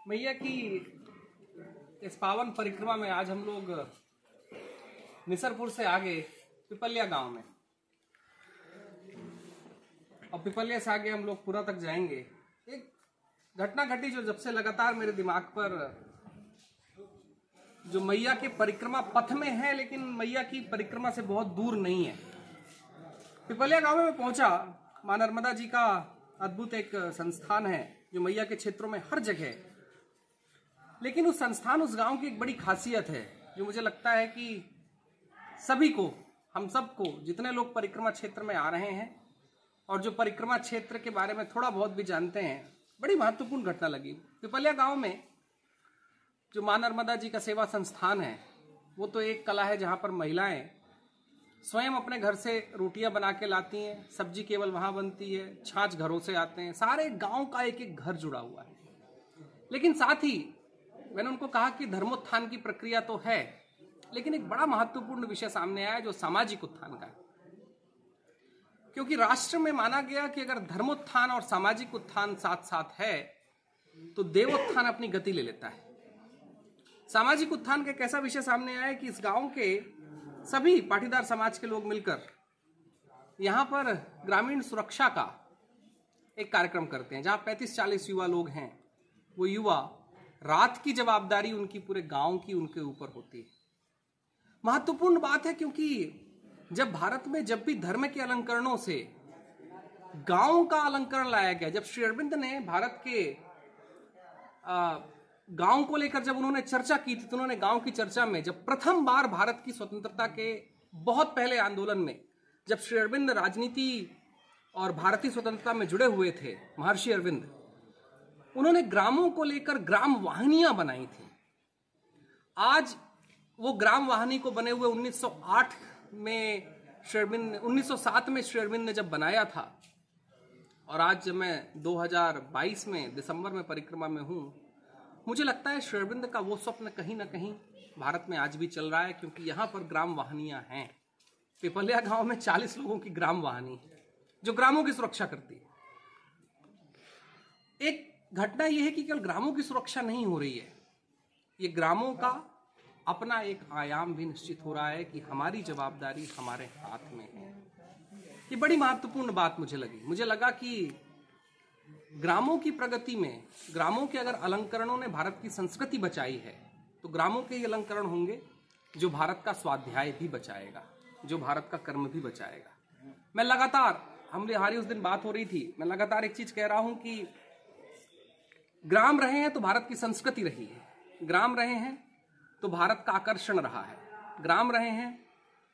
मैया की इस पावन परिक्रमा में आज हम लोग निसरपुर से आगे पिपलिया गांव में, और पिपलिया से आगे हम लोग पूरा तक जाएंगे। एक घटना घटी जो जब से लगातार मेरे दिमाग पर, जो मैया के परिक्रमा पथ में है लेकिन मैया की परिक्रमा से बहुत दूर नहीं है। पिपलिया गांव में मैं पहुंचा। मां नर्मदा जी का अद्भुत एक संस्थान है जो मैया के क्षेत्रों में हर जगह है, लेकिन उस संस्थान, उस गांव की एक बड़ी खासियत है जो मुझे लगता है कि सभी को, हम सबको, जितने लोग परिक्रमा क्षेत्र में आ रहे हैं और जो परिक्रमा क्षेत्र के बारे में थोड़ा बहुत भी जानते हैं, बड़ी महत्वपूर्ण घटना लगी। पिपलिया गांव में जो मां नर्मदा जी का सेवा संस्थान है, वो तो एक कला है जहां पर महिलाएं स्वयं अपने घर से रोटियां बना के लाती हैं, सब्जी केवल वहां बनती है, छाछ घरों से आते हैं, सारे गांव का एक एक घर जुड़ा हुआ है। लेकिन साथ ही मैंने उनको कहा कि धर्मोत्थान की प्रक्रिया तो है, लेकिन एक बड़ा महत्वपूर्ण विषय सामने आया जो सामाजिक उत्थान का है। क्योंकि राष्ट्र में माना गया कि अगर धर्मोत्थान और सामाजिक उत्थान साथ साथ है तो देवोत्थान अपनी गति ले लेता है। सामाजिक उत्थान का एक ऐसा विषय सामने आया कि इस गांव के सभी पाटीदार समाज के लोग मिलकर यहां पर ग्रामीण सुरक्षा का एक कार्यक्रम करते हैं, जहां 35-40 युवा लोग हैं। वो युवा, रात की जवाबदारी उनकी पूरे गांव की उनके ऊपर होती है। महत्वपूर्ण बात है क्योंकि जब भारत में जब भी धर्म के अलंकरणों से गांव का अलंकरण लाया गया, जब श्री अरविंद ने भारत के गांव को लेकर जब उन्होंने चर्चा की थी, तो उन्होंने गांव की चर्चा में, जब प्रथम बार भारत की स्वतंत्रता के बहुत पहले आंदोलन में जब श्री अरविंद राजनीति और भारतीय स्वतंत्रता में जुड़े हुए थे, महर्षि अरविंद, उन्होंने ग्रामों को लेकर ग्राम वाहिनियां बनाई थी। आज वो ग्राम वाहिनी को बने हुए 1907 में श्री अरविंद ने जब बनाया था, और आज जब मैं 2022 में दिसंबर में परिक्रमा में हूं, मुझे लगता है श्री अरविंद का वो स्वप्न कहीं ना कहीं भारत में आज भी चल रहा है, क्योंकि यहां पर ग्राम वाहिनियां हैं। पिपलिया गांव में 40 लोगों की ग्राम वाहिनी जो ग्रामों की सुरक्षा करती है। एक घटना यह है कि केवल ग्रामों की सुरक्षा नहीं हो रही है, ये ग्रामों का अपना एक आयाम भी निश्चित हो रहा है कि हमारी जवाबदारी हमारे हाथ में है। ये बड़ी महत्वपूर्ण बात मुझे लगी। मुझे लगा कि ग्रामों की प्रगति में, ग्रामों के अगर अलंकरणों ने भारत की संस्कृति बचाई है, तो ग्रामों के ही अलंकरण होंगे जो भारत का स्वाध्याय भी बचाएगा, जो भारत का कर्म भी बचाएगा। मैं लगातार, हमारी उस दिन बात हो रही थी, मैं लगातार एक चीज कह रहा हूं कि ग्राम रहे हैं तो भारत की संस्कृति रही है, ग्राम रहे हैं तो भारत का आकर्षण रहा है, ग्राम रहे हैं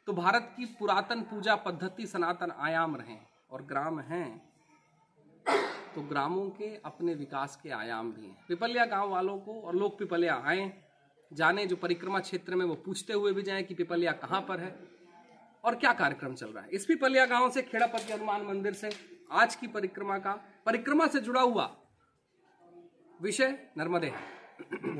तो भारत की पुरातन पूजा पद्धति, सनातन आयाम रहे हैं, और ग्राम हैं तो ग्रामों के अपने विकास के आयाम भी हैं। पिपलिया गांव वालों को, और लोग पिपलिया आए जाने, जो परिक्रमा क्षेत्र में, वो पूछते हुए भी जाएं कि पिपलिया कहां पर है और क्या कार्यक्रम चल रहा है। इस पिपलिया गांव से, खेड़ापति हनुमान मंदिर से आज की परिक्रमा से जुड़ा हुआ विषय नर्मदे है।